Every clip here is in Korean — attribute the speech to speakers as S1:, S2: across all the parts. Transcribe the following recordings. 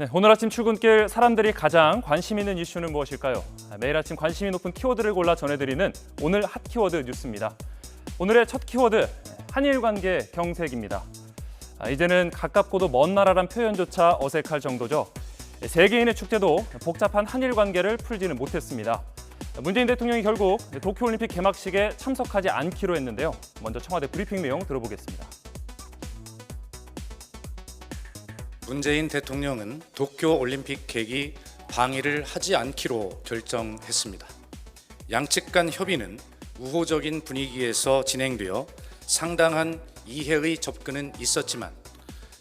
S1: 네, 오늘 아침 출근길 사람들이 가장 관심 있는 이슈는 무엇일까요? 매일 아침 관심이 높은 키워드를 골라 전해드리는 오늘 핫 키워드 뉴스입니다. 오늘의 첫 키워드, 한일 관계 경색입니다. 이제는 가깝고도 먼 나라란 표현조차 어색할 정도죠. 세계인의 축제도 복잡한 한일 관계를 풀지는 못했습니다. 문재인 대통령이 결국 도쿄올림픽 개막식에 참석하지 않기로 했는데요. 먼저 청와대 브리핑 내용 들어보겠습니다.
S2: 문재인 대통령은 도쿄올림픽 개기 방해를 하지 않기로 결정했습니다. 양측 간 협의는 우호적인 분위기에서 진행되어 상당한 이해의 접근은 있었지만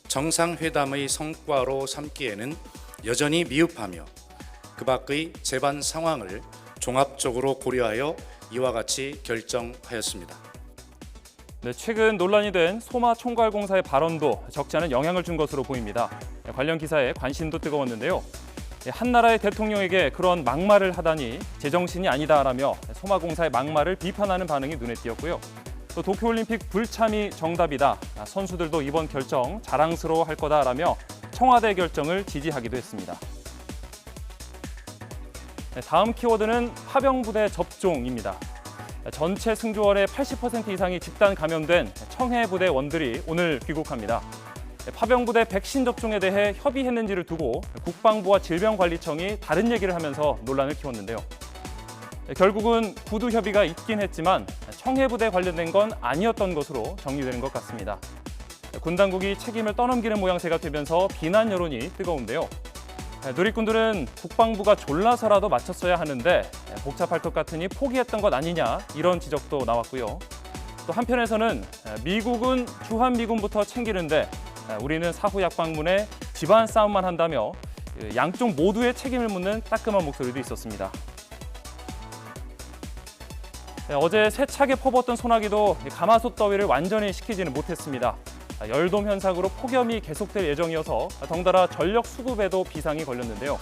S2: 정상회담의 성과로 삼기에는 여전히 미흡하며 그 밖의 재반 상황을 종합적으로 고려하여 이와 같이 결정하였습니다.
S1: 네, 최근 논란이 된 소마총괄공사의 발언도 적지 않은 영향을 준 것으로 보입니다. 관련 기사에 관심도 뜨거웠는데요. 한 나라의 대통령에게 그런 막말을 하다니 제정신이 아니다라며 소마공사의 막말을 비판하는 반응이 눈에 띄었고요. 또 도쿄올림픽 불참이 정답이다. 선수들도 이번 결정 자랑스러워할 거다라며 청와대 결정을 지지하기도 했습니다. 다음 키워드는 파병부대 접종입니다. 전체 승조원의 80% 이상이 집단 감염된 청해부대원들이 오늘 귀국합니다. 파병부대 백신 접종에 대해 협의했는지를 두고 국방부와 질병관리청이 다른 얘기를 하면서 논란을 키웠는데요. 결국은 구두 협의가 있긴 했지만 청해부대 관련된 건 아니었던 것으로 정리되는 것 같습니다. 군 당국이 책임을 떠넘기는 모양새가 되면서 비난 여론이 뜨거운데요. 누리꾼들은 국방부가 졸라서라도 맞췄어야 하는데 복잡할 것 같으니 포기했던 것 아니냐 이런 지적도 나왔고요. 또 한편에서는 미국은 주한미군부터 챙기는데 우리는 사후 약방문에 집안 싸움만 한다며 양쪽 모두의 책임을 묻는 따끔한 목소리도 있었습니다. 어제 세차게 퍼붓던 소나기도 가마솥 더위를 완전히 식히지는 못했습니다. 열돔 현상으로 폭염이 계속될 예정이어서 덩달아 전력 수급에도 비상이 걸렸는데요.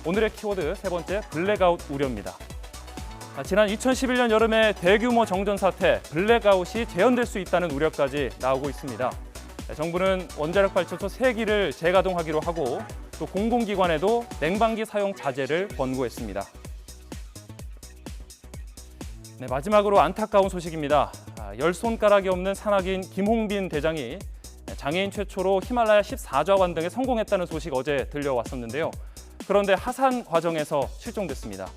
S1: 오늘의 키워드 세 번째, 블랙아웃 우려입니다. 지난 2011년 여름에 대규모 정전 사태, 블랙아웃이 재현될 수 있다는 우려까지 나오고 있습니다. 정부는 원자력 발전소 3기를 재가동하기로 하고 또 공공기관에도 냉방기 사용 자제를 권고했습니다. 네, 마지막으로 안타까운 소식입니다. 10손가락이 없는 산악인 김홍빈 대장이 장애인 최초로 히말라야 14좌관 등에 성공했다는 소식 어제 들려왔었는데요. 그런데 하산 과정에서 실종됐습니다.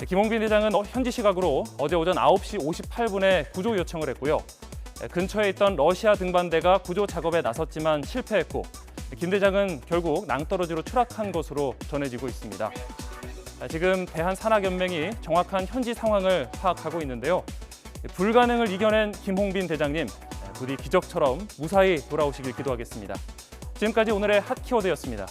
S1: 김홍빈 대장은 현지 시각으로 어제 오전 9시 58분에 구조 요청을 했고요. 근처에 있던 러시아 등반대가 구조 작업에 나섰지만 실패했고 김 대장은 결국 낭떠러지로 추락한 것으로 전해지고 있습니다. 지금 대한산악연맹이 정확한 현지 상황을 파악하고 있는데요. 불가능을 이겨낸 김홍빈 대장님, 부디 기적처럼 무사히 돌아오시길 기도하겠습니다. 지금까지 오늘의 핫 키워드였습니다.